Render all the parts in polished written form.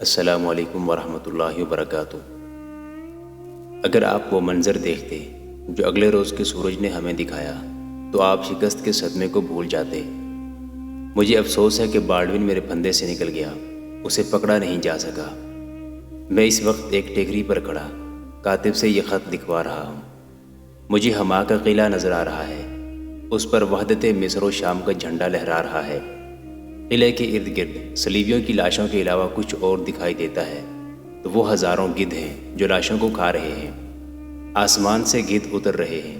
السلام علیکم ورحمۃ اللہ وبرکاتہ۔ اگر آپ وہ منظر دیکھتے جو اگلے روز کے سورج نے ہمیں دکھایا تو آپ شکست کے صدمے کو بھول جاتے۔ مجھے افسوس ہے کہ بالڈون میرے پھندے سے نکل گیا، اسے پکڑا نہیں جا سکا۔ میں اس وقت ایک ٹیکری پر کھڑا کاتب سے یہ خط لکھوا رہا ہوں۔ مجھے ہما کا قلعہ نظر آ رہا ہے، اس پر وحدت مصر و شام کا جھنڈا لہرا رہا ہے۔ قلعے کے ارد گرد صلیبیوں کی لاشوں کے علاوہ کچھ اور دکھائی دیتا ہے تو وہ ہزاروں گدھ ہیں جو لاشوں کو کھا رہے ہیں۔ آسمان سے گدھ اتر رہے ہیں،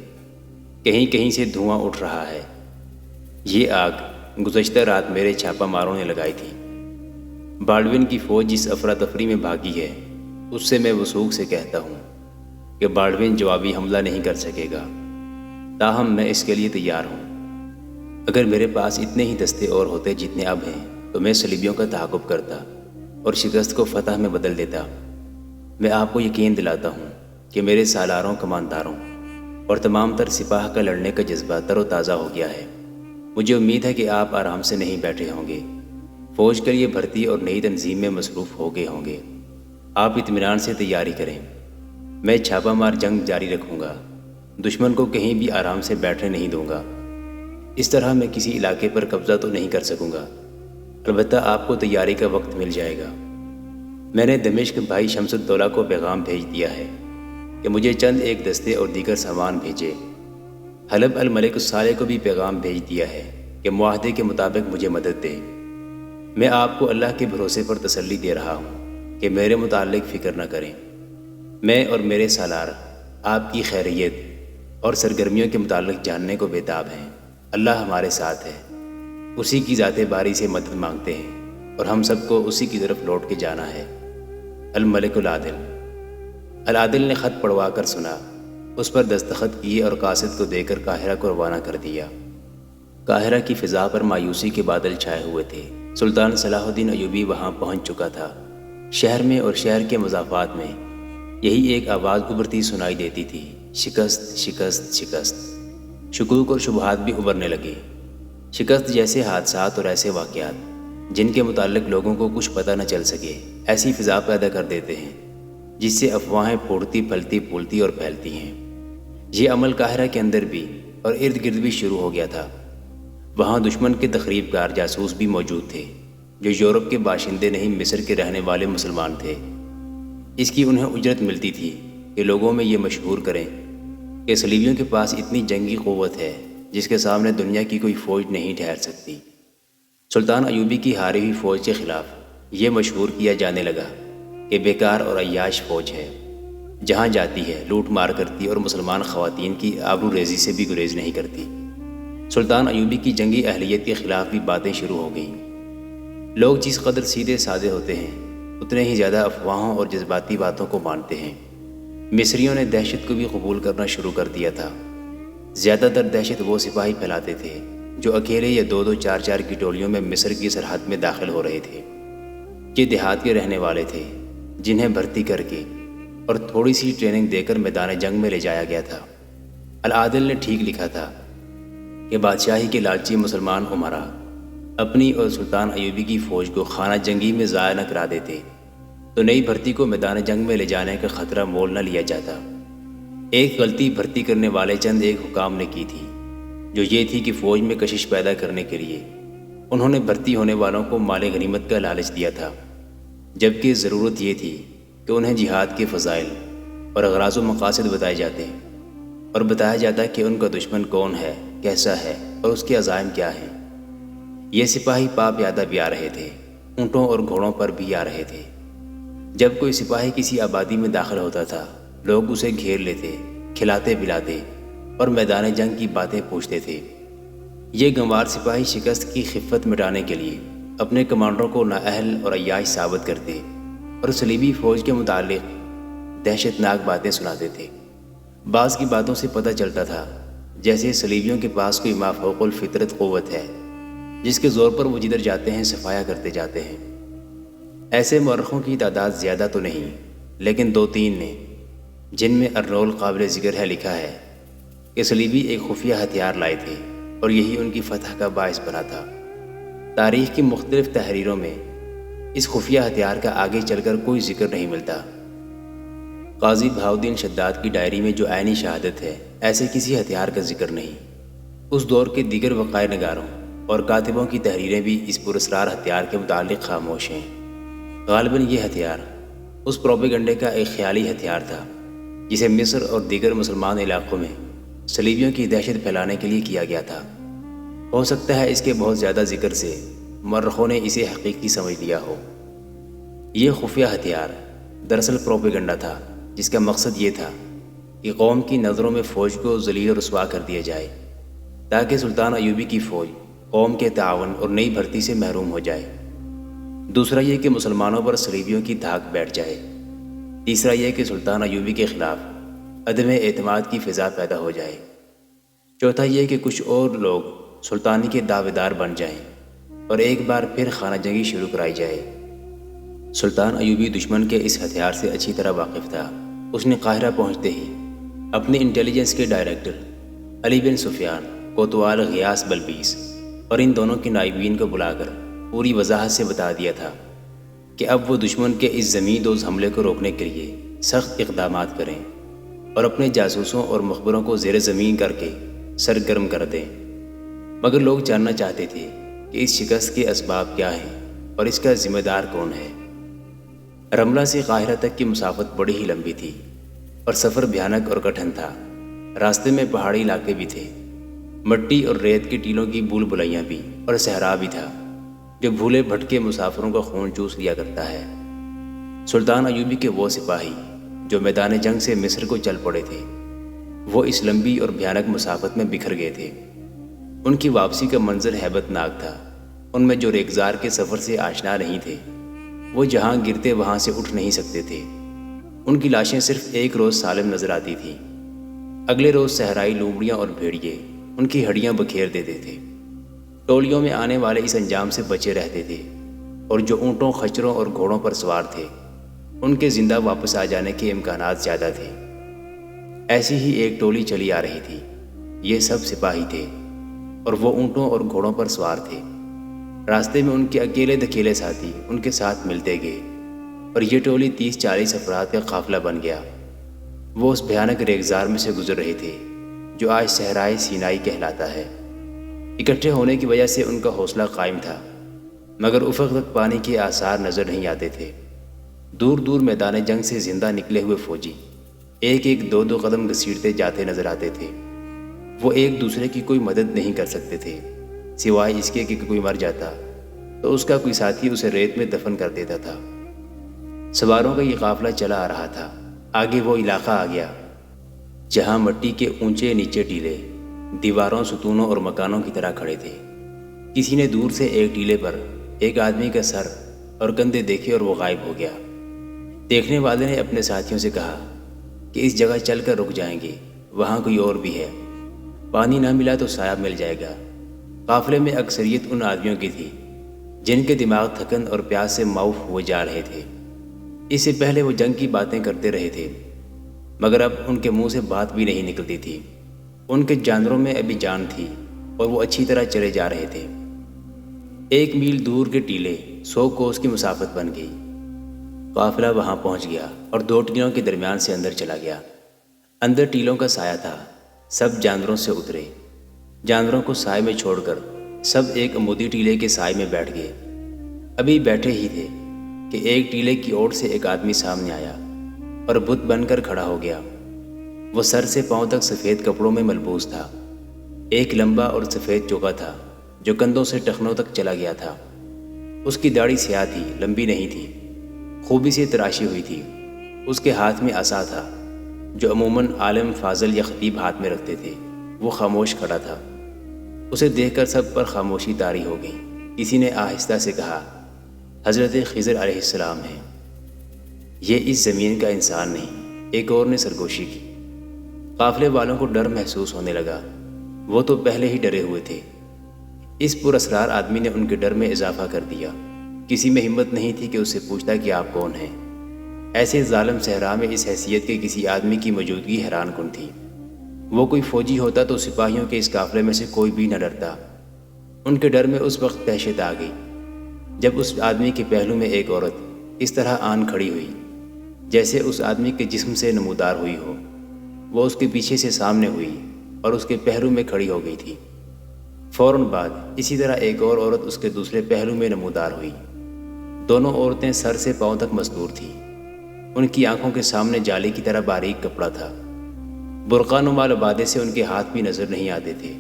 کہیں کہیں سے دھواں اٹھ رہا ہے۔ یہ آگ گزشتہ رات میرے چھاپا ماروں نے لگائی تھی۔ بالڈون کی فوج جس افراتفری میں بھاگی ہے اس سے میں وثوق سے کہتا ہوں کہ بالڈون جوابی حملہ نہیں کر سکے گا، تاہم میں اس کے لیے تیار ہوں۔ اگر میرے پاس اتنے ہی دستے اور ہوتے جتنے اب ہیں تو میں صلیبیوں کا تعاقب کرتا اور شکست کو فتح میں بدل دیتا۔ میں آپ کو یقین دلاتا ہوں کہ میرے سالاروں، کمانداروں اور تمام تر سپاہ کا لڑنے کا جذبہ تر و تازہ ہو گیا ہے۔ مجھے امید ہے کہ آپ آرام سے نہیں بیٹھے ہوں گے، فوج کے لیے بھرتی اور نئی تنظیم میں مصروف ہو گئے ہوں گے۔ آپ اطمینان سے تیاری کریں، میں چھاپا مار جنگ جاری رکھوں گا، دشمن کو کہیں بھی آرام سے بیٹھنے نہیں دوں گا۔ اس طرح میں کسی علاقے پر قبضہ تو نہیں کر سکوں گا، البتہ آپ کو تیاری کا وقت مل جائے گا۔ میں نے دمشق بھائی شمس الدولہ کو پیغام بھیج دیا ہے کہ مجھے چند ایک دستے اور دیگر سامان بھیجے۔ حلب الملک الصالح کو بھی پیغام بھیج دیا ہے کہ معاہدے کے مطابق مجھے مدد دے۔ میں آپ کو اللہ کے بھروسے پر تسلی دے رہا ہوں کہ میرے متعلق فکر نہ کریں۔ میں اور میرے سالار آپ کی خیریت اور سرگرمیوں کے متعلق جاننے کو بیتاب ہیں۔ اللہ ہمارے ساتھ ہے، اسی کی ذات باری سے مدد مانگتے ہیں اور ہم سب کو اسی کی طرف لوٹ کے جانا ہے۔ الملک العادل۔ العادل نے خط پڑھوا کر سنا، اس پر دستخط کیے اور قاصد کو دے کر قاہرہ کو روانہ کر دیا۔ قاہرہ کی فضا پر مایوسی کے بادل چھائے ہوئے تھے۔ سلطان صلاح الدین ایوبی وہاں پہنچ چکا تھا۔ شہر میں اور شہر کے مضافات میں یہی ایک آواز ابھرتی سنائی دیتی تھی، شکست شکست شکست۔ شکوک اور شبہات بھی ابھرنے لگے۔ شکست جیسے حادثات اور ایسے واقعات جن کے متعلق لوگوں کو کچھ پتہ نہ چل سکے ایسی فضا پیدا کر دیتے ہیں جس سے افواہیں پھوٹتی پھلتی پھولتی اور پھیلتی ہیں۔ یہ عمل قاہرہ کے اندر بھی اور ارد گرد بھی شروع ہو گیا تھا۔ وہاں دشمن کے تخریب کار جاسوس بھی موجود تھے جو یورپ کے باشندے نہیں، مصر کے رہنے والے مسلمان تھے۔ اس کی انہیں اجرت ملتی تھی کہ لوگوں میں یہ مشہور کریں کہ صلیبیوں کے پاس اتنی جنگی قوت ہے جس کے سامنے دنیا کی کوئی فوج نہیں ٹھہر سکتی۔ سلطان ایوبی کی ہاری ہوئی فوج کے خلاف یہ مشہور کیا جانے لگا کہ بیکار اور عیاش فوج ہے، جہاں جاتی ہے لوٹ مار کرتی اور مسلمان خواتین کی آبرو ریزی سے بھی گریز نہیں کرتی۔ سلطان ایوبی کی جنگی اہلیت کے خلاف بھی باتیں شروع ہو گئیں۔ لوگ جس قدر سیدھے سادے ہوتے ہیں اتنے ہی زیادہ افواہوں اور جذباتی باتوں کو مانتے ہیں۔ مصریوں نے دہشت کو بھی قبول کرنا شروع کر دیا تھا۔ زیادہ تر دہشت وہ سپاہی پھیلاتے تھے جو اکیلے یا دو دو چار چار کی ٹولیوں میں مصر کی سرحد میں داخل ہو رہے تھے۔ یہ دیہات کے رہنے والے تھے جنہیں بھرتی کر کے اور تھوڑی سی ٹریننگ دے کر میدان جنگ میں لے جایا گیا تھا۔ العادل نے ٹھیک لکھا تھا کہ بادشاہی کے لالچی مسلمان امراء اپنی اور سلطان ایوبی کی فوج کو خانہ جنگی میں ضائع نہ کرا دیتے تو نئی بھرتی کو میدان جنگ میں لے جانے کا خطرہ مول نہ لیا جاتا۔ ایک غلطی بھرتی کرنے والے چند ایک حکام نے کی تھی، جو یہ تھی کہ فوج میں کشش پیدا کرنے کے لیے انہوں نے بھرتی ہونے والوں کو مال غنیمت کا لالچ دیا تھا، جبکہ ضرورت یہ تھی کہ انہیں جہاد کے فضائل اور اغراض و مقاصد بتائے جاتے اور بتایا جاتا کہ ان کا دشمن کون ہے، کیسا ہے اور اس کے عزائم کیا ہیں۔ یہ سپاہی پا پیادہ بھی آ رہے تھے، اونٹوں اور گھوڑوں پر بھی آ رہے تھے۔ جب کوئی سپاہی کسی آبادی میں داخل ہوتا تھا لوگ اسے گھیر لیتے، کھلاتے پلاتے اور میدان جنگ کی باتیں پوچھتے تھے۔ یہ گنوار سپاہی شکست کی خفت مٹانے کے لیے اپنے کمانڈروں کو نااہل اور عیاش ثابت کرتے اور صلیبی فوج کے متعلق دہشت ناک باتیں سناتے تھے۔ بعض کی باتوں سے پتہ چلتا تھا جیسے صلیبیوں کے پاس کوئی مافوق الفطرت قوت ہے جس کے زور پر وہ جدھر جاتے ہیں صفایا کرتے جاتے ہیں۔ ایسے مورخوں کی تعداد زیادہ تو نہیں، لیکن دو تین نے، جن میں ارنول قابل ذکر ہے، لکھا ہے کہ صلیبی ایک خفیہ ہتھیار لائے تھے اور یہی ان کی فتح کا باعث بنا تھا۔ تاریخ کی مختلف تحریروں میں اس خفیہ ہتھیار کا آگے چل کر کوئی ذکر نہیں ملتا۔ قاضی بہاؤالدین شداد کی ڈائری میں جو عینی شہادت ہے، ایسے کسی ہتھیار کا ذکر نہیں۔ اس دور کے دیگر وقائع نگاروں اور کاتبوں کی تحریریں بھی اس پراسرار ہتھیار کے متعلق خاموش ہیں۔ غالباً یہ ہتھیار اس پروپیگنڈے کا ایک خیالی ہتھیار تھا جسے مصر اور دیگر مسلمان علاقوں میں صلیبیوں کی دہشت پھیلانے کے لیے کیا گیا تھا۔ ہو سکتا ہے اس کے بہت زیادہ ذکر سے مورخوں نے اسے حقیقی سمجھ لیا ہو۔ یہ خفیہ ہتھیار دراصل پروپیگنڈا تھا جس کا مقصد یہ تھا کہ قوم کی نظروں میں فوج کو ذلیل و رسوا کر دیا جائے تاکہ سلطان ایوبی کی فوج قوم کے تعاون اور نئی بھرتی سے محروم ہو جائے۔ دوسرا یہ کہ مسلمانوں پر صلیبیوں کی دھاک بیٹھ جائے۔ تیسرا یہ کہ سلطان ایوبی کے خلاف عدم اعتماد کی فضا پیدا ہو جائے۔ چوتھا یہ کہ کچھ اور لوگ سلطانی کے دعویدار بن جائیں اور ایک بار پھر خانہ جنگی شروع کرائی جائے۔ سلطان ایوبی دشمن کے اس ہتھیار سے اچھی طرح واقف تھا۔ اس نے قاہرہ پہنچتے ہی اپنے انٹیلیجنس کے ڈائریکٹر علی بن سفیان، کوتوال غیاث بلبیس اور ان دونوں کے نائبین کو بلا کر پوری وضاحت سے بتا دیا تھا کہ اب وہ دشمن کے اس زمین دوز حملے کو روکنے کے لیے سخت اقدامات کریں اور اپنے جاسوسوں اور مخبروں کو زیر زمین کر کے سرگرم کر دیں۔ مگر لوگ جاننا چاہتے تھے کہ اس شکست کے اسباب کیا ہیں اور اس کا ذمہ دار کون ہے۔ رملہ سے قاہرہ تک کی مسافت بڑی ہی لمبی تھی اور سفر بھیانک اور کٹھن تھا۔ راستے میں پہاڑی علاقے بھی تھے، مٹی اور ریت کی ٹیلوں کی بول بلائیاں بھی، اور صحرا بھی تھا جو بھولے بھٹکے مسافروں کا خون چوس لیا کرتا ہے۔ سلطان ایوبی کے وہ سپاہی جو میدان جنگ سے مصر کو چل پڑے تھے، وہ اس لمبی اور بھیانک مسافت میں بکھر گئے تھے۔ ان کی واپسی کا منظر ہیبت ناک تھا۔ ان میں جو ریگزار کے سفر سے آشنا نہیں تھے، وہ جہاں گرتے وہاں سے اٹھ نہیں سکتے تھے۔ ان کی لاشیں صرف ایک روز سالم نظر آتی تھیں، اگلے روز صحرائی لومڑیاں اور بھیڑیے ان کی ہڈیاں بکھیر دیتے تھے۔ ٹولیوں میں آنے والے اس انجام سے بچے رہتے تھے، اور جو اونٹوں، خچروں اور گھوڑوں پر سوار تھے ان کے زندہ واپس آ جانے کے امکانات زیادہ تھے۔ ایسی ہی ایک ٹولی چلی آ رہی تھی۔ یہ سب سپاہی تھے اور وہ اونٹوں اور گھوڑوں پر سوار تھے۔ راستے میں ان کے اکیلے دکیلے ساتھی ان کے ساتھ ملتے گئے اور یہ ٹولی 30-40 افراد کا قافلہ بن گیا۔ وہ اس بھیانک ریگزار میں سے گزر رہے تھے جو آج صحرائے سینائی کہلاتا ہے۔ اکٹھے ہونے کی وجہ سے ان کا حوصلہ قائم تھا، مگر افق تک پانی کے آثار نظر نہیں آتے تھے۔ دور دور میدان جنگ سے زندہ نکلے ہوئے فوجی ایک ایک 2-2 قدم گھسیٹتے جاتے نظر آتے تھے۔ وہ ایک دوسرے کی کوئی مدد نہیں کر سکتے تھے، سوائے اس کے کہ کوئی مر جاتا تو اس کا کوئی ساتھی اسے ریت میں دفن کر دیتا تھا۔ سواروں کا یہ قافلہ چلا آ رہا تھا۔ آگے وہ علاقہ آ گیا جہاں مٹی کے اونچے نیچے ٹیلے دیواروں، ستونوں اور مکانوں کی طرح کھڑے تھے۔ کسی نے دور سے ایک ٹیلے پر ایک آدمی کا سر اور کندھے دیکھے اور وہ غائب ہو گیا۔ دیکھنے والے نے اپنے ساتھیوں سے کہا کہ اس جگہ چل کر رک جائیں گے، وہاں کوئی اور بھی ہے، پانی نہ ملا تو سایہ مل جائے گا۔ قافلے میں اکثریت ان آدمیوں کی تھی جن کے دماغ تھکن اور پیاس سے معاف ہوئے جا رہے تھے۔ اس سے پہلے وہ جنگ کی باتیں کرتے رہے تھے، مگر اب ان کے منہ سے بات بھی نہیں نکلتی تھی۔ ان کے جانوروں میں ابھی جان تھی اور وہ اچھی طرح چلے جا رہے تھے۔ 1 میل دور کے ٹیلے 100 کوس کی مسافت بن گئی۔ قافلہ وہاں پہنچ گیا اور 2 ٹیلوں کے درمیان سے اندر چلا گیا۔ اندر ٹیلوں کا سایہ تھا۔ سب جانوروں سے اترے۔ جانوروں کو سائے میں چھوڑ کر سب ایک عمودی ٹیلے کے سائے میں بیٹھ گئے۔ ابھی بیٹھے ہی تھے کہ ایک ٹیلے کی اوٹ سے ایک آدمی سامنے آیا اور بت بن کر کھڑا ہو گیا۔ وہ سر سے پاؤں تک سفید کپڑوں میں ملبوس تھا۔ ایک لمبا اور سفید چوکا تھا جو کندھوں سے ٹخنوں تک چلا گیا تھا۔ اس کی داڑھی سیاہ تھی، لمبی نہیں تھی، خوبی سے تراشی ہوئی تھی۔ اس کے ہاتھ میں عصا تھا جو عموماً عالم، فاضل یا خطیب ہاتھ میں رکھتے تھے۔ وہ خاموش کھڑا تھا۔ اسے دیکھ کر سب پر خاموشی طاری ہو گئی۔ کسی نے آہستہ سے کہا، حضرت خضر علیہ السلام ہیں۔ یہ اس زمین کا انسان نہیں، ایک اور نے سرگوشی کی۔ قافلے والوں کو ڈر محسوس ہونے لگا۔ وہ تو پہلے ہی ڈرے ہوئے تھے۔ اس پراسرار آدمی نے ان کے ڈر میں اضافہ کر دیا۔ کسی میں ہمت نہیں تھی کہ اس سے پوچھتا کہ آپ کون ہیں۔ ایسے ظالم صحرا میں اس حیثیت کے کسی آدمی کی موجودگی حیران کن تھی۔ وہ کوئی فوجی ہوتا تو سپاہیوں کے اس قافلے میں سے کوئی بھی نہ ڈرتا۔ ان کے ڈر میں اس وقت دہشت آ گئی۔ جب اس آدمی کے پہلو میں ایک عورت اس طرح آن کھڑی ہوئی جیسے اس آدمی کے جسم سے نمودار ہوئی ہو، وہ اس کے پیچھے سے سامنے ہوئی اور اس کے پہلو میں کھڑی ہو گئی تھی۔ فوراً بعد اسی طرح ایک اور عورت اس کے دوسرے پہلو میں نمودار ہوئی۔ دونوں عورتیں سر سے پاؤں تک مستور تھیں۔ ان کی آنکھوں کے سامنے جالی کی طرح باریک کپڑا تھا۔ برقع نما لبادے سے ان کے ہاتھ بھی نظر نہیں آتے تھے۔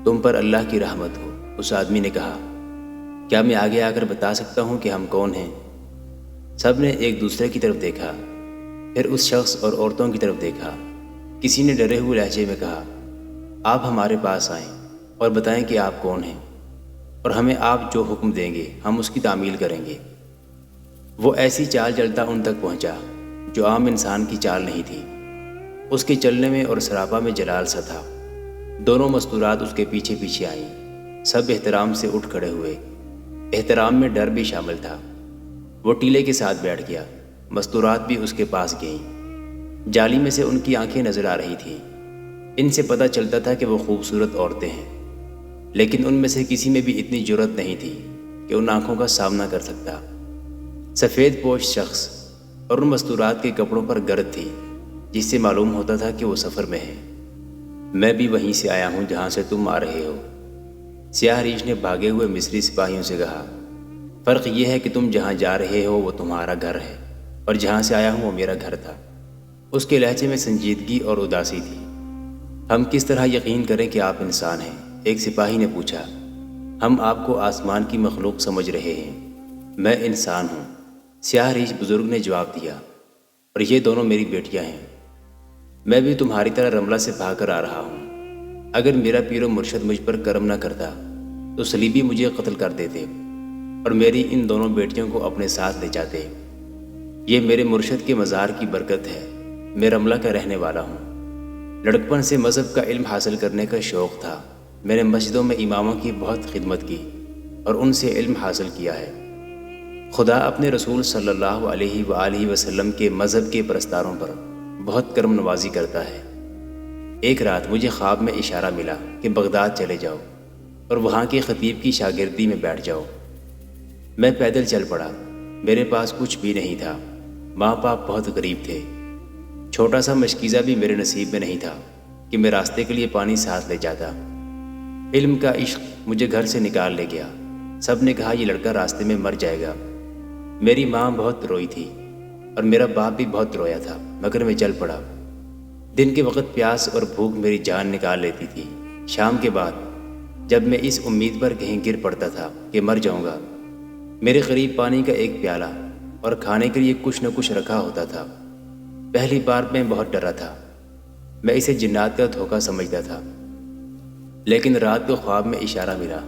تم پر اللہ کی رحمت ہو، اس آدمی نے کہا۔ کیا میں آگے آ کر بتا سکتا ہوں کہ ہم کون ہیں؟ سب نے ایک دوسرے کی طرف دیکھا، پھر اس شخص اور عورتوں کی طرف دیکھا۔ کسی نے ڈرے ہوئے لہجے میں کہا، آپ ہمارے پاس آئیں اور بتائیں کہ آپ کون ہیں، اور ہمیں آپ جو حکم دیں گے ہم اس کی تعمیل کریں گے۔ وہ ایسی چال چلتا ان تک پہنچا جو عام انسان کی چال نہیں تھی۔ اس کے چلنے میں اور سراپا میں جلال سا تھا۔ دونوں مستورات اس کے پیچھے پیچھے آئیں۔ سب احترام سے اٹھ کھڑے ہوئے۔ احترام میں ڈر بھی شامل تھا۔ وہ ٹیلے کے ساتھ بیٹھ گیا۔ مستورات بھی اس کے پاس گئیں۔ جالی میں سے ان کی آنکھیں نظر آ رہی تھیں۔ ان سے پتہ چلتا تھا کہ وہ خوبصورت عورتیں ہیں، لیکن ان میں سے کسی میں بھی اتنی جرأت نہیں تھی کہ ان آنکھوں کا سامنا کر سکتا۔ سفید پوش شخص اور ان مستورات کے کپڑوں پر گرد تھی جس سے معلوم ہوتا تھا کہ وہ سفر میں ہے۔ میں بھی وہیں سے آیا ہوں جہاں سے تم آ رہے ہو، سیاہ ریش نے بھاگے ہوئے مصری سپاہیوں سے کہا۔ فرق یہ ہے کہ تم جہاں جا رہے ہو وہ تمہارا گھر ہے اور جہاں سے آیا ہوں وہ میرا گھر تھا۔ اس کے لہجے میں سنجیدگی اور اداسی تھی۔ ہم کس طرح یقین کریں کہ آپ انسان ہیں؟ ایک سپاہی نے پوچھا۔ ہم آپ کو آسمان کی مخلوق سمجھ رہے ہیں۔ میں انسان ہوں، سیاہ ریش بزرگ نے جواب دیا، اور یہ دونوں میری بیٹیاں ہیں۔ میں بھی تمہاری طرح رملہ سے بھاگ کر آ رہا ہوں۔ اگر میرا پیر و مرشد مجھ پر کرم نہ کرتا تو صلیبی مجھے قتل کر دیتے اور میری ان دونوں بیٹیوں کو اپنے ساتھ لے جاتے۔ یہ میرے مرشد کے مزار کی برکت ہے۔ میں رملہ کا رہنے والا ہوں۔ لڑکپن سے مذہب کا علم حاصل کرنے کا شوق تھا۔ میں نے مسجدوں میں اماموں کی بہت خدمت کی اور ان سے علم حاصل کیا ہے۔ خدا اپنے رسول صلی اللہ علیہ وآلہ وسلم کے مذہب کے پرستاروں پر بہت کرم نوازی کرتا ہے۔ ایک رات مجھے خواب میں اشارہ ملا کہ بغداد چلے جاؤ اور وہاں کے خطیب کی شاگردی میں بیٹھ جاؤ۔ میں پیدل چل پڑا۔ میرے پاس کچھ بھی نہیں تھا۔ ماں باپ بہت غریب تھے۔ چھوٹا سا مشکیزہ بھی میرے نصیب میں نہیں تھا کہ میں راستے کے لیے پانی ساتھ لے جاتا۔ علم کا عشق مجھے گھر سے نکال لے گیا۔ سب نے کہا یہ لڑکا راستے میں مر جائے گا۔ میری ماں بہت روئی تھی اور میرا باپ بھی بہت رویا تھا، مگر میں چل پڑا۔ دن کے وقت پیاس اور بھوک میری جان نکال لیتی تھی۔ شام کے بعد جب میں اس امید پر کہیں گر پڑتا تھا کہ مر جاؤں گا، میرے قریب پانی کا ایک پیالہ اور کھانے کے لیے کچھ نہ کچھ رکھا ہوتا تھا۔ پہلی بار میں بہت ڈرا تھا۔ میں اسے جنات کا دھوکہ سمجھتا تھا، لیکن رات کو خواب میں اشارہ ملا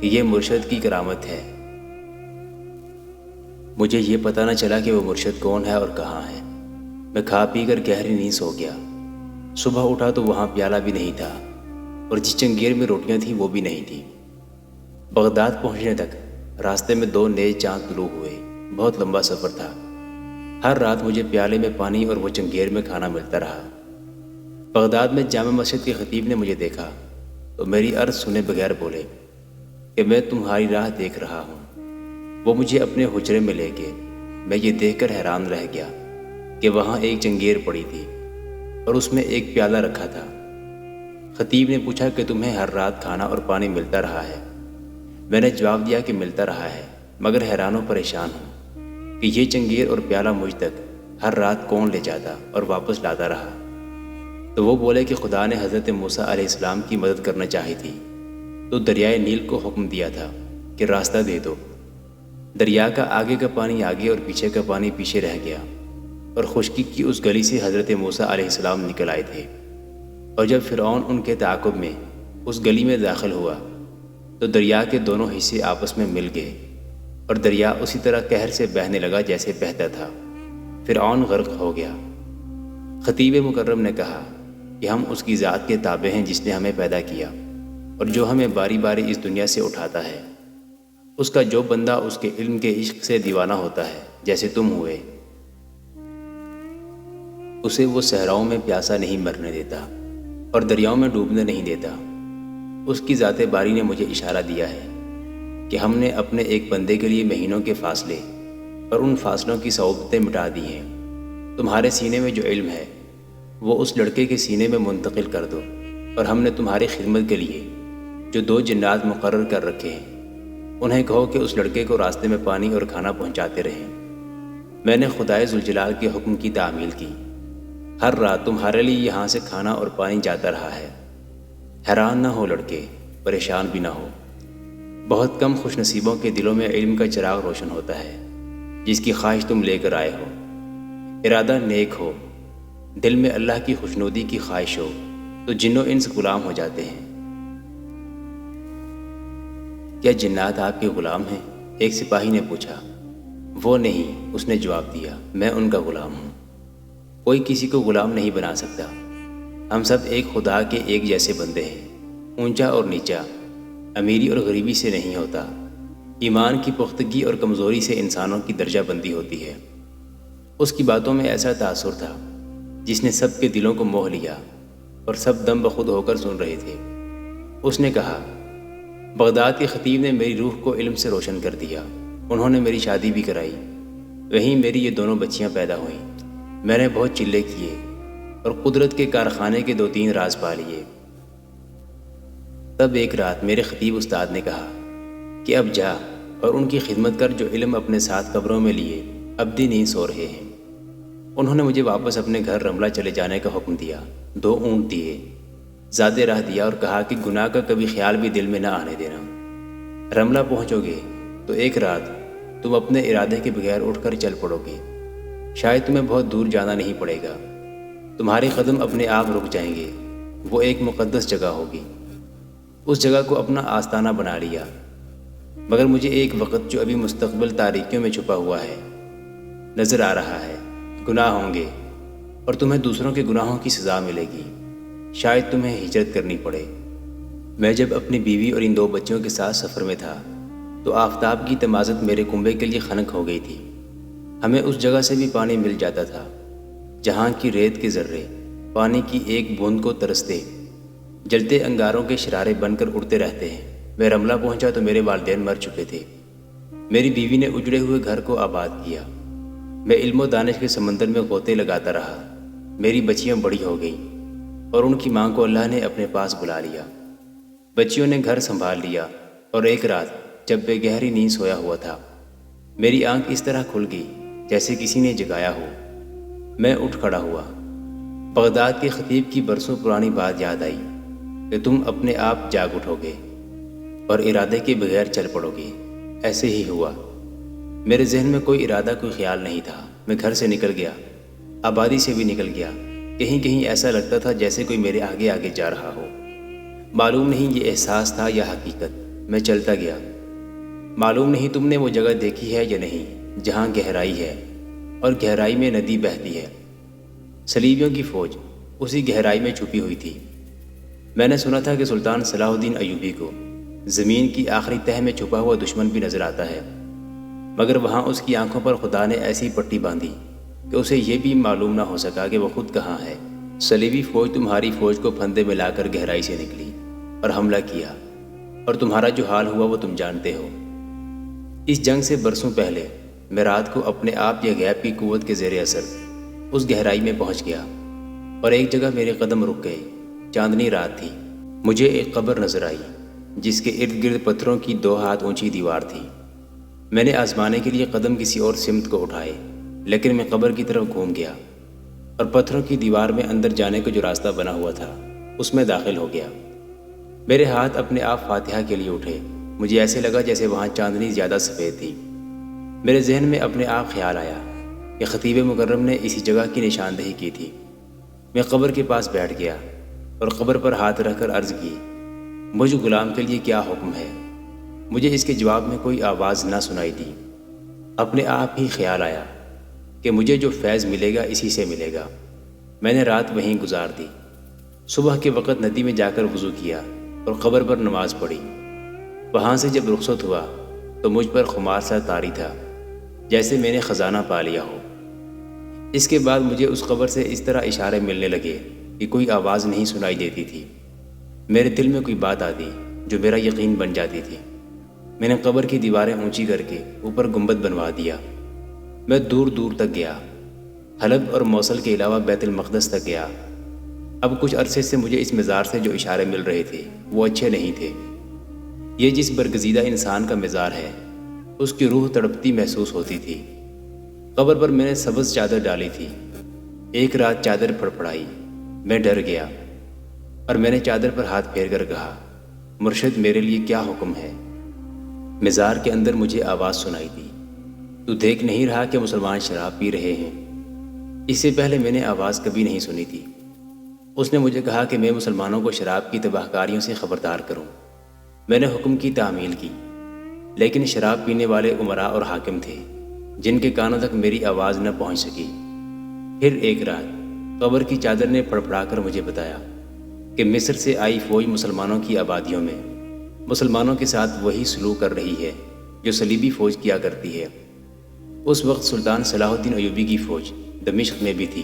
کہ یہ مرشد کی کرامت ہے۔ مجھے یہ پتہ نہ چلا کہ وہ مرشد کون ہے اور کہاں ہے۔ میں کھا پی کر گہری نیند سو گیا۔ صبح اٹھا تو وہاں پیالہ بھی نہیں تھا اور جس چنگیر میں روٹیاں تھیں وہ بھی نہیں تھی۔ بغداد پہنچنے تک راستے میں 2 نئے چاند طلوع ہوئے۔ بہت لمبا سفر تھا۔ ہر رات مجھے پیالے میں پانی اور وہ چنگیر میں کھانا ملتا رہا۔ بغداد میں جامع مسجد کے خطیب نے مجھے دیکھا تو میری عرض سنے بغیر بولے کہ میں تمہاری راہ دیکھ رہا ہوں۔ وہ مجھے اپنے حجرے میں لے گئے۔ میں یہ دیکھ کر حیران رہ گیا کہ وہاں ایک چنگیر پڑی تھی اور اس میں ایک پیالہ رکھا تھا۔ خطیب نے پوچھا کہ تمہیں ہر رات کھانا اور پانی ملتا رہا ہے؟ میں نے جواب دیا کہ ملتا رہا ہے، مگر حیران و پریشان ہوں کہ یہ چنگیر اور پیالہ مجھ تک ہر رات کون لے جاتا اور واپس لاتا رہا۔ تو وہ بولے کہ خدا نے حضرت موسیٰ علیہ السلام کی مدد کرنا چاہی تھی تو دریائے نیل کو حکم دیا تھا کہ راستہ دے دو۔ دریا کا آگے کا پانی آگے اور پیچھے کا پانی پیچھے رہ گیا، اور خشکی کی اس گلی سے حضرت موسیٰ علیہ السلام نکل آئے تھے۔ اور جب فرعون ان کے تعاقب میں اس گلی میں داخل ہوا تو دریا کے دونوں حصے آپس میں مل گئے اور دریا اسی طرح قہر سے بہنے لگا جیسے بہتا تھا۔ فرعون غرق ہو گیا۔ خطیب مکرم نے کہا کہ ہم اس کی ذات کے تابع ہیں جس نے ہمیں پیدا کیا اور جو ہمیں باری باری اس دنیا سے اٹھاتا ہے۔ اس کا جو بندہ اس کے علم کے عشق سے دیوانہ ہوتا ہے جیسے تم ہوئے، اسے وہ صحراؤں میں پیاسا نہیں مرنے دیتا اور دریاؤں میں ڈوبنے نہیں دیتا۔ اس کی ذات باری نے مجھے اشارہ دیا ہے کہ ہم نے اپنے ایک بندے کے لیے مہینوں کے فاصلے اور ان فاصلوں کی صعوبتیں مٹا دی ہیں۔ تمہارے سینے میں جو علم ہے وہ اس لڑکے کے سینے میں منتقل کر دو، اور ہم نے تمہاری خدمت کے لیے جو 2 جنات مقرر کر رکھے ہیں انہیں کہو کہ اس لڑکے کو راستے میں پانی اور کھانا پہنچاتے رہیں۔ میں نے خدائے ذوالجلال کے حکم کی تعمیل کی۔ ہر رات تمہارے لیے یہاں سے کھانا اور پانی جاتا رہا ہے۔ حیران نہ ہو لڑکے، پریشان بھی نہ ہو۔ بہت کم خوش نصیبوں کے دلوں میں علم کا چراغ روشن ہوتا ہے جس کی خواہش تم لے کر آئے ہو۔ ارادہ نیک ہو، دل میں اللہ کی خوشنودی کی خواہش ہو تو جن و انس غلام ہو جاتے ہیں۔ کیا جنات آپ کے غلام ہیں؟ ایک سپاہی نے پوچھا۔ وہ نہیں، اس نے جواب دیا، میں ان کا غلام ہوں۔ کوئی کسی کو غلام نہیں بنا سکتا۔ ہم سب ایک خدا کے ایک جیسے بندے ہیں۔ اونچا اور نیچا، امیری اور غریبی سے نہیں ہوتا۔ ایمان کی پختگی اور کمزوری سے انسانوں کی درجہ بندی ہوتی ہے۔ اس کی باتوں میں ایسا تاثر تھا جس نے سب کے دلوں کو موہ لیا، اور سب دم بخود ہو کر سن رہے تھے۔ اس نے کہا، بغداد کے خطیب نے میری روح کو علم سے روشن کر دیا۔ انہوں نے میری شادی بھی کرائی، وہیں میری یہ دونوں بچیاں پیدا ہوئیں۔ میں نے بہت چلے کیے اور قدرت کے کارخانے کے 2-3 راز پا لیے۔ تب ایک رات میرے خطیب استاد نے کہا کہ اب جا اور ان کی خدمت کر جو علم اپنے ساتھ قبروں میں لیے ابدی نیند سو رہے ہیں۔ انہوں نے مجھے واپس اپنے گھر رملہ چلے جانے کا حکم دیا۔ 2 اونٹ دیے، زیادہ راہ دیا اور کہا کہ گناہ کا کبھی خیال بھی دل میں نہ آنے دینا۔ رملہ پہنچو گے تو ایک رات تم اپنے ارادے کے بغیر اٹھ کر چل پڑو گے۔ شاید تمہیں بہت دور جانا نہیں پڑے گا، تمہارے قدم اپنے آپ رک جائیں گے۔ وہ ایک مقدس جگہ ہوگی۔ اس جگہ کو اپنا آستانہ بنا لیا، مگر مجھے ایک وقت جو ابھی مستقبل تاریکیوں میں چھپا ہوا ہے نظر آ رہا ہے۔ گناہ ہوں گے اور تمہیں دوسروں کے گناہوں کی سزا ملے گی۔ شاید تمہیں ہجرت کرنی پڑے۔ میں جب اپنی بیوی اور ان 2 بچیوں کے ساتھ سفر میں تھا تو آفتاب کی تمازت میرے کنبے کے لیے خنک ہو گئی تھی۔ ہمیں اس جگہ سے بھی پانی مل جاتا تھا جہاں کی ریت کے ذرے پانی کی ایک بوند کو ترستے، جلتے انگاروں کے شرارے بن کر اڑتے رہتے ہیں۔ میں رملہ پہنچا تو میرے والدین مر چکے تھے۔ میری بیوی نے اجڑے ہوئے گھر کو آباد کیا۔ میں علم و دانش کے سمندر میں غوطے لگاتا رہا۔ میری بچیاں بڑی ہو گئیں اور ان کی ماں کو اللہ نے اپنے پاس بلا لیا۔ بچیوں نے گھر سنبھال لیا، اور ایک رات جب بے گہری نیند سویا ہوا تھا میری آنکھ اس طرح کھل گئی جیسے کسی نے جگایا ہو۔ میں اٹھ کھڑا ہوا۔ بغداد کے خطیب کی برسوں پرانی بات یاد آئی کہ تم اپنے آپ جاگ اٹھو گے اور ارادے کے بغیر چل پڑو گے۔ ایسے ہی ہوا۔ میرے ذہن میں کوئی ارادہ، کوئی خیال نہیں تھا۔ میں گھر سے نکل گیا، آبادی سے بھی نکل گیا۔ کہیں کہیں ایسا لگتا تھا جیسے کوئی میرے آگے آگے جا رہا ہو۔ معلوم نہیں یہ احساس تھا یا حقیقت۔ میں چلتا گیا۔ معلوم نہیں تم نے وہ جگہ دیکھی ہے یا نہیں جہاں گہرائی ہے اور گہرائی میں ندی بہتی ہے۔ صلیبیوں کی فوج اسی گہرائی میں چھپی ہوئی تھی۔ میں نے سنا تھا کہ سلطان صلاح الدین ایوبی کو زمین کی آخری تہہ میں چھپا ہوا دشمن بھی نظر آتا ہے، مگر وہاں اس کی آنکھوں پر خدا نے ایسی پٹی باندھی کہ اسے یہ بھی معلوم نہ ہو سکا کہ وہ خود کہاں ہے۔ صلیبی فوج تمہاری فوج کو پھندے میں لا کر گہرائی سے نکلی اور حملہ کیا، اور تمہارا جو حال ہوا وہ تم جانتے ہو۔ اس جنگ سے برسوں پہلے میں رات کو اپنے آپ یا غیب کی قوت کے زیر اثر اس گہرائی میں پہنچ گیا، اور ایک جگہ میرے قدم رک گئے۔ چاندنی رات تھی۔ مجھے ایک قبر نظر آئی جس کے ارد گرد پتھروں کی 2 ہاتھ اونچی دیوار تھی۔ میں نے آزمانے کے لیے قدم کسی اور سمت کو اٹھائے، لیکن میں قبر کی طرف گھوم گیا اور پتھروں کی دیوار میں اندر جانے کا جو راستہ بنا ہوا تھا اس میں داخل ہو گیا۔ میرے ہاتھ اپنے آپ فاتحہ کے لیے اٹھے۔ مجھے ایسے لگا جیسے وہاں چاندنی زیادہ سفید تھی۔ میرے ذہن میں اپنے آپ خیال آیا کہ خطیب مکرم نے اسی جگہ کی نشاندہی کی تھی۔ میں قبر کے پاس بیٹھ گیا اور قبر پر ہاتھ رکھ کر عرض کی، مجھ غلام کے لیے کیا حکم ہے؟ مجھے اس کے جواب میں کوئی آواز نہ سنائی دی۔ اپنے آپ ہی خیال آیا کہ مجھے جو فیض ملے گا اسی سے ملے گا۔ میں نے رات وہیں گزار دی۔ صبح کے وقت ندی میں جا کر وضو کیا اور قبر پر نماز پڑھی۔ وہاں سے جب رخصت ہوا تو مجھ پر خمار سا طاری تھا جیسے میں نے خزانہ پا لیا ہو۔ اس کے بعد مجھے اس قبر سے اس طرح اشارے ملنے لگے کہ کوئی آواز نہیں سنائی دیتی تھی۔ میرے دل میں کوئی بات آتی جو میرا یقین بن جاتی تھی۔ میں نے قبر کی دیواریں اونچی کر کے اوپر گنبد بنوا دیا۔ میں دور دور تک گیا، حلب اور موصل کے علاوہ بیت المقدس تک گیا۔ اب کچھ عرصے سے مجھے اس مزار سے جو اشارے مل رہے تھے وہ اچھے نہیں تھے۔ یہ جس برگزیدہ انسان کا مزار ہے، اس کی روح تڑپتی محسوس ہوتی تھی۔ قبر پر میں نے سبز چادر ڈالی تھی۔ ایک رات چادر پھڑپڑائی، میں ڈر گیا اور میں نے چادر پر ہاتھ پھیر کر کہا، مرشد میرے لیے کیا حکم ہے؟ مزار کے اندر مجھے آواز سنائی دی، تو دیکھ نہیں رہا کہ مسلمان شراب پی رہے ہیں؟ اس سے پہلے میں نے آواز کبھی نہیں سنی تھی۔ اس نے مجھے کہا کہ میں مسلمانوں کو شراب کی تباہ کاریوں سے خبردار کروں۔ میں نے حکم کی تعمیل کی، لیکن شراب پینے والے امراء اور حاکم تھے جن کے کانوں تک میری آواز نہ پہنچ سکی۔ پھر ایک رات قبر کی چادر نے پھڑپڑا کر مجھے بتایا کہ مصر سے آئی فوج مسلمانوں کی آبادیوں میں مسلمانوں کے ساتھ وہی سلوک کر رہی ہے جو صلیبی فوج کیا کرتی ہے۔ اس وقت سلطان صلاح الدین ایوبی کی فوج دمشق میں بھی تھی،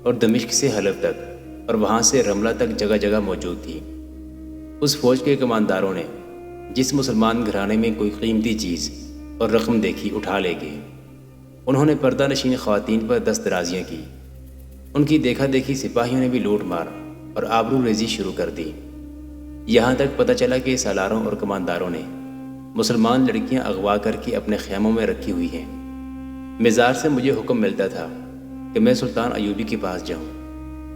اور دمشق سے حلب تک اور وہاں سے رملہ تک جگہ جگہ موجود تھی۔ اس فوج کے کمانداروں نے جس مسلمان گھرانے میں کوئی قیمتی چیز اور رقم دیکھی اٹھا لے گئے۔ انہوں نے پردہ نشین خواتین پر دست درازیاں کی۔ ان کی دیکھا دیکھی سپاہیوں نے بھی لوٹ مار اور آبرو ریزی شروع کر دی۔ یہاں تک پتہ چلا کہ سالاروں اور کمانداروں نے مسلمان لڑکیاں اغوا کر کے اپنے خیموں میں رکھی ہوئی ہیں۔ مزار سے مجھے حکم ملتا تھا کہ میں سلطان ایوبی کے پاس جاؤں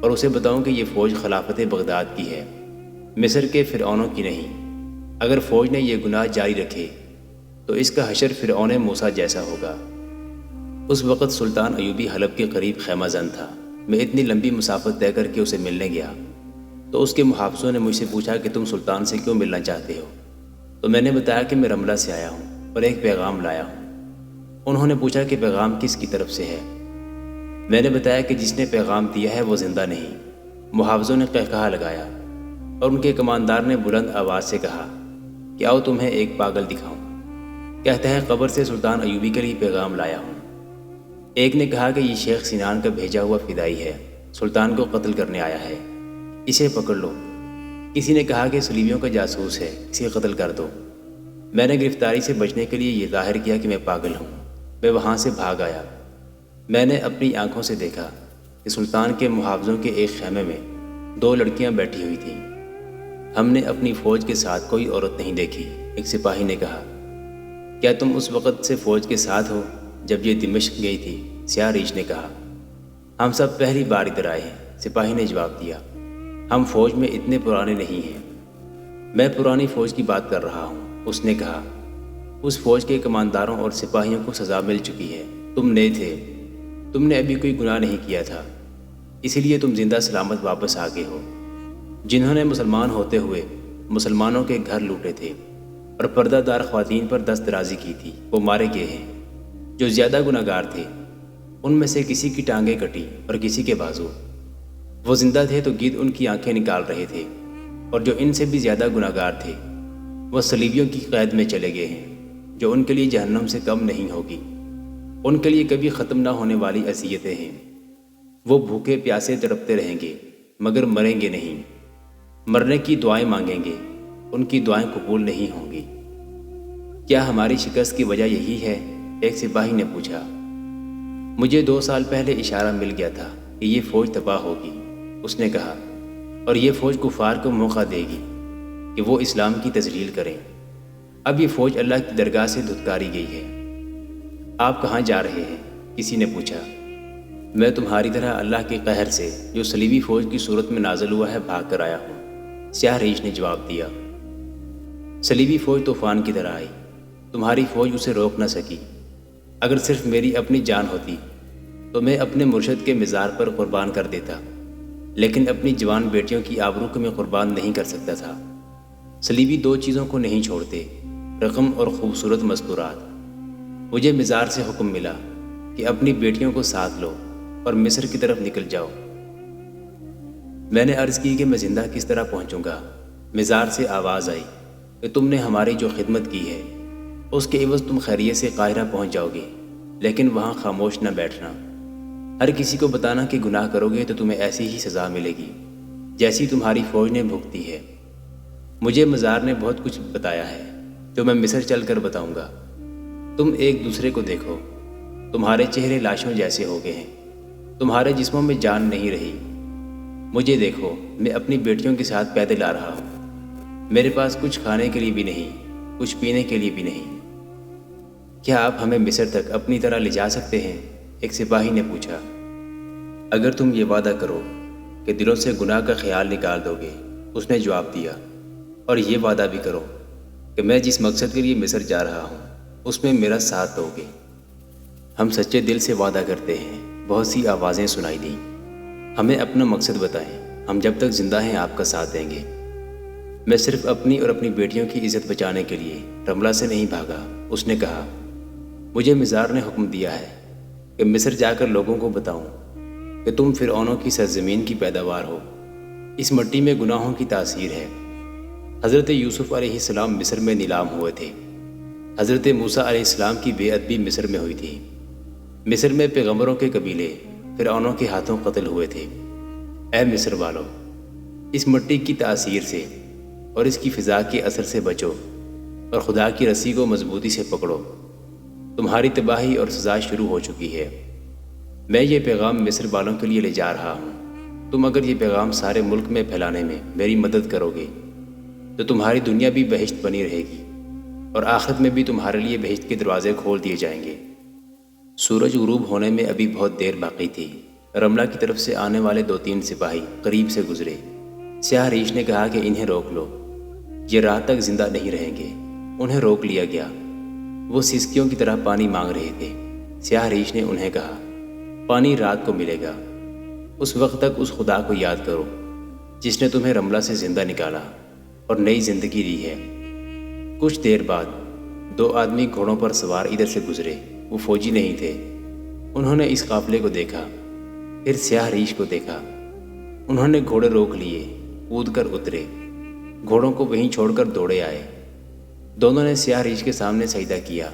اور اسے بتاؤں کہ یہ فوج خلافت بغداد کی ہے، مصر کے فرعونوں کی نہیں۔ اگر فوج نے یہ گناہ جاری رکھے تو اس کا حشر فرعون موسیٰ جیسا ہوگا۔ اس وقت سلطان ایوبی حلب کے قریب خیمہ زن تھا۔ میں اتنی لمبی مسافت طے کر کے اسے ملنے گیا تو اس کے محافظوں نے مجھ سے پوچھا کہ تم سلطان سے کیوں ملنا چاہتے ہو؟ تو میں نے بتایا کہ میں رملہ سے آیا ہوں اور ایک پیغام لایا ہوں۔ انہوں نے پوچھا کہ پیغام کس کی طرف سے ہے؟ میں نے بتایا کہ جس نے پیغام دیا ہے وہ زندہ نہیں۔ محافظوں نے قہقہا لگایا اور ان کے کماندار نے بلند آواز سے کہا کہ آؤ تمہیں ایک پاگل دکھاؤں، کہتا ہے قبر سے سلطان ایوبی کے لیے پیغام لایا ہوں۔ ایک نے کہا کہ یہ شیخ سنان کا بھیجا ہوا فدائی ہے، سلطان کو قتل کرنے آیا ہے، اسے پکڑ لو۔ کسی نے کہا کہ صلیبیوں کا جاسوس ہے، اسے قتل کر دو۔ میں نے گرفتاری سے بچنے کے لیے یہ ظاہر کیا کہ میں پاگل ہوں۔ میں وہاں سے بھاگ آیا۔ میں نے اپنی آنکھوں سے دیکھا کہ سلطان کے محافظوں کے ایک خیمے میں 2 لڑکیاں بیٹھی ہوئی تھیں۔ ہم نے اپنی فوج کے ساتھ کوئی عورت نہیں دیکھی۔ ایک سپاہی نے کہا، کیا تم اس وقت سے فوج کے ساتھ ہو جب یہ دمشق گئی تھی؟ سیاہ ریش نے کہا، ہم سب پہلی بار ادھر آئے ہیں۔ سپاہی نے جواب دیا، ہم فوج میں اتنے پرانے نہیں ہیں۔ میں پرانی فوج کی بات کر رہا ہوں۔ اس نے کہا، اس فوج کے کمانداروں اور سپاہیوں کو سزا مل چکی ہے، تم نئے تھے، تم نے ابھی کوئی گناہ نہیں کیا تھا، اسی لیے تم زندہ سلامت واپس آ گئے ہو۔ جنہوں نے مسلمان ہوتے ہوئے مسلمانوں کے گھر لوٹے تھے اور پردہ دار خواتین پر دست درازی کی تھی، وہ مارے گئے ہیں۔ جو زیادہ گناہ گار تھے ان میں سے کسی کی ٹانگیں کٹی اور کسی کے بازو۔ وہ زندہ تھے تو گید ان کی آنکھیں نکال رہے تھے، اور جو ان سے بھی زیادہ گناہ گار تھے وہ صلیبیوں کی قید میں چلے گئے ہیں، جو ان کے لیے جہنم سے کم نہیں ہوگی۔ ان کے لیے کبھی ختم نہ ہونے والی اذیتیں ہیں۔ وہ بھوکے پیاسے تڑپتے رہیں گے مگر مریں گے نہیں، مرنے کی دعائیں مانگیں گے، ان کی دعائیں قبول نہیں ہوں گی۔ کیا ہماری شکست کی وجہ یہی ہے؟ ایک سپاہی نے پوچھا۔ مجھے 2 سال پہلے اشارہ مل گیا تھا کہ یہ فوج تباہ ہوگی، اس نے کہا، اور یہ فوج کفار کو موقع دے گی کہ وہ اسلام کی تذلیل کریں۔ اب یہ فوج اللہ کی درگاہ سے دھتکاری گئی ہے۔ آپ کہاں جا رہے ہیں؟ کسی نے پوچھا۔ میں تمہاری طرح اللہ کے قہر سے جو صلیبی فوج کی صورت میں نازل ہوا ہے بھاگ کر آیا ہوں، سیاہ ریش نے جواب دیا۔ صلیبی فوج طوفان کی طرح آئی، تمہاری فوج اسے روک نہ سکی۔ اگر صرف میری اپنی جان ہوتی تو میں اپنے مرشد کے مزار پر قربان کر دیتا، لیکن اپنی جوان بیٹیوں کی آبرو کو میں قربان نہیں کر سکتا تھا۔ صلیبی 2 چیزوں کو نہیں چھوڑتے، رقم اور خوبصورت مستورات۔ مجھے مزار سے حکم ملا کہ اپنی بیٹیوں کو ساتھ لو اور مصر کی طرف نکل جاؤ۔ میں نے عرض کی کہ میں زندہ کس طرح پہنچوں گا؟ مزار سے آواز آئی کہ تم نے ہماری جو خدمت کی ہے اس کے عوض تم خیریت سے قاہرہ پہنچ جاؤ گے، لیکن وہاں خاموش نہ بیٹھنا۔ ہر کسی کو بتانا کہ گناہ کرو گے تو تمہیں ایسی ہی سزا ملے گی جیسی تمہاری فوج نے بھگتی ہے۔ مجھے مزار نے بہت کچھ بتایا ہے، جو میں مصر چل کر بتاؤں گا۔ تم ایک دوسرے کو دیکھو، تمہارے چہرے لاشوں جیسے ہو گئے ہیں، تمہارے جسموں میں جان نہیں رہی۔ مجھے دیکھو، میں اپنی بیٹیوں کے ساتھ پیدل آ رہا ہوں، میرے پاس کچھ کھانے کے لیے بھی نہیں، کچھ پینے کے لیے بھی نہیں۔ کیا آپ ہمیں مصر تک اپنی طرح لے جا سکتے ہیں؟ ایک سپاہی نے پوچھا۔ اگر تم یہ وعدہ کرو کہ دلوں سے گناہ کا خیال نکال دو گے، اس نے جواب دیا، اور یہ وعدہ بھی کرو کہ میں جس مقصد کے لیے مصر جا رہا ہوں اس میں میرا ساتھ دو گے۔ ہم سچے دل سے وعدہ کرتے ہیں، بہت سی آوازیں سنائی دیں۔ ہمیں اپنا مقصد بتائیں، ہم جب تک زندہ ہیں آپ کا ساتھ دیں گے۔ میں صرف اپنی اور اپنی بیٹیوں کی عزت بچانے کے لیے رملہ سے نہیں بھاگا، اس نے کہا۔ مجھے مزار نے حکم دیا ہے کہ مصر جا کر لوگوں کو بتاؤں کہ تم فرعونوں کی سرزمین کی پیداوار ہو، اس مٹی میں گناہوں کی تاثیر ہے۔ حضرت یوسف علیہ السلام مصر میں نیلام ہوئے تھے، حضرت موسیٰ علیہ السلام کی بیعت بھی مصر میں ہوئی تھی۔ مصر میں پیغمبروں کے قبیلے فرعونوں کے ہاتھوں قتل ہوئے تھے۔ اے مصر والو، اس مٹی کی تاثیر سے اور اس کی فضا کے اثر سے بچو اور خدا کی رسی کو مضبوطی سے پکڑو، تمہاری تباہی اور سزا شروع ہو چکی ہے۔ میں یہ پیغام مصر والوں کے لیے لے جا رہا ہوں۔ تم اگر یہ پیغام سارے ملک میں پھیلانے میں میری مدد کرو گے تو تمہاری دنیا بھی بہشت بنی رہے گی، اور آخرت میں بھی تمہارے لیے بہشت کے دروازے کھول دیے جائیں گے۔ سورج غروب ہونے میں ابھی بہت دیر باقی تھی۔ رملہ کی طرف سے آنے والے 2-3 سپاہی قریب سے گزرے۔ سیاہ ریش نے کہا کہ انہیں روک لو، یہ رات تک زندہ نہیں رہیں گے۔ انہیں روک لیا گیا۔ وہ سسکیوں کی طرح پانی مانگ رہے تھے۔ سیاہ ریش نے انہیں کہا، پانی رات کو ملے گا، اس وقت تک اس خدا کو یاد کرو جس نے تمہیں رملہ سے زندہ نکالا اور نئی زندگی دی ہے۔ کچھ دیر بعد 2 آدمی گھوڑوں پر سوار ادھر سے گزرے۔ وہ فوجی نہیں تھے۔ انہوں نے اس قافلے کو دیکھا، پھر سیاہ ریش کو دیکھا۔ انہوں نے گھوڑے روک لیے، کود کر اترے، گھوڑوں کو وہیں چھوڑ کر دوڑے آئے۔ دونوں نے سیاہ ریش کے سامنے سجدہ کیا،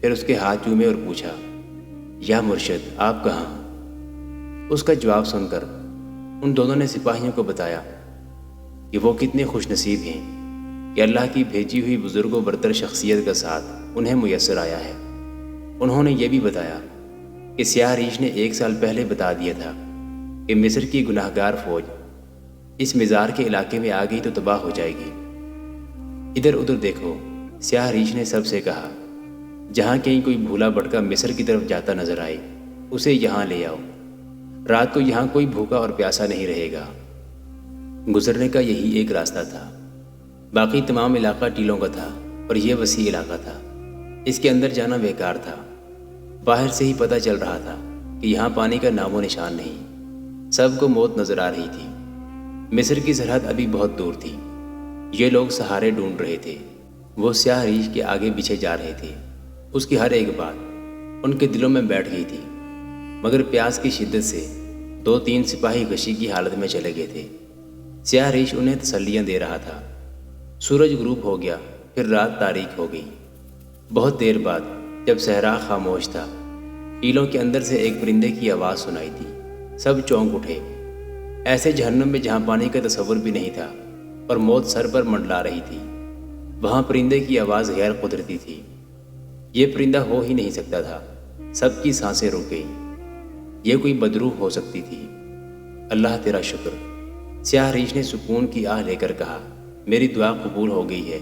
پھر اس کے ہاتھ چومے اور پوچھا، یا مرشد، آپ کہاں؟ اس کا جواب سن کر ان دونوں نے سپاہیوں کو بتایا کہ وہ کتنے خوش نصیب ہیں کہ اللہ کی بھیجی ہوئی بزرگ و برتر شخصیت کا ساتھ انہیں میسر آیا ہے۔ انہوں نے یہ بھی بتایا کہ سیاہ ریش نے 1 سال پہلے بتا دیا تھا کہ مصر کی گناہ گار فوج اس مزار کے علاقے میں آ گئی تو تباہ ہو جائے گی۔ ادھر ادھر دیکھو، سیاہ ریش نے سب سے کہا، جہاں کہیں کوئی بھولا بھٹکا مصر کی طرف جاتا نظر آئے اسے یہاں لے آؤ، رات کو یہاں کوئی بھوکا اور پیاسا نہیں رہے گا۔ گزرنے کا یہی ایک راستہ تھا، باقی تمام علاقہ ٹیلوں کا تھا اور یہ وسیع علاقہ تھا، اس کے اندر جانا بیکار تھا۔ باہر سے ہی پتہ چل رہا تھا کہ یہاں پانی کا نام و نشان نہیں، سب کو موت نظر آ رہی تھی۔ مصر کی سرحد ابھی بہت دور تھی، یہ لوگ سہارے ڈھونڈ رہے تھے۔ وہ سیاہ ریش کے آگے پیچھے جا رہے تھے، اس کی ہر ایک بات ان کے دلوں میں بیٹھ گئی تھی، مگر پیاس کی شدت سے 2-3 سپاہی غشی کی حالت میں چلے گئے تھے۔ سیاہ ریش انہیں تسلیاں دے رہا تھا۔ سورج غروب ہو گیا، پھر رات تاریک ہو گئی۔ بہت دیر بعد جب صحرا خاموش تھا، ٹیلوں کے اندر سے ایک پرندے کی آواز سنائی دی۔ سب چونک اٹھے۔ ایسے جہنم میں جہاں پانی کا تصور بھی نہیں تھا اور موت سر پر منڈلا رہی تھی، وہاں پرندے کی آواز غیر قدرتی تھی۔ یہ پرندہ ہو ہی نہیں سکتا تھا۔ سب کی سانسیں رک گئیں۔ یہ کوئی بدروح ہو سکتی تھی۔ اللہ تیرا شکر، سیاہ ریش نے سکون کی آہ لے کر کہا، میری دعا قبول ہو گئی ہے۔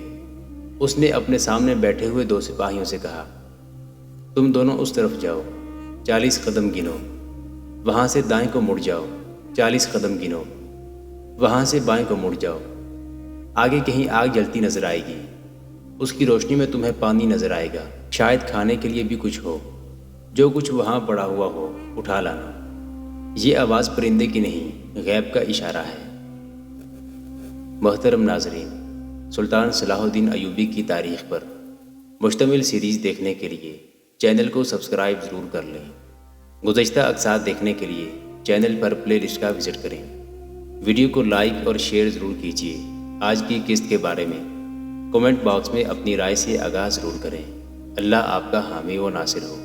اس نے اپنے سامنے بیٹھے ہوئے 2 سپاہیوں سے کہا، تم دونوں اس طرف جاؤ، 40 قدم گنو، وہاں سے دائیں کو مڑ جاؤ، 40 قدم گنو، وہاں سے بائیں کو مڑ جاؤ۔ آگے کہیں آگ جلتی نظر آئے گی، اس کی روشنی میں تمہیں پانی نظر آئے گا، شاید کھانے کے لیے بھی کچھ ہو، جو کچھ وہاں پڑا ہوا ہو اٹھا لانا۔ یہ آواز پرندے کی نہیں، غیب کا اشارہ ہے۔ محترم ناظرین، سلطان صلاح الدین ایوبی کی تاریخ پر مشتمل سیریز دیکھنے کے لیے چینل کو سبسکرائب ضرور کر لیں۔ گزشتہ اقساط دیکھنے کے لیے چینل پر پلے لسٹ کا وزٹ کریں۔ ویڈیو کو لائک اور شیئر ضرور کیجیے۔ آج کی قسط کے بارے میں کمنٹ باکس میں اپنی رائے سے آگاہ ضرور کریں۔ اللہ آپ کا حامی و ناصر ہو۔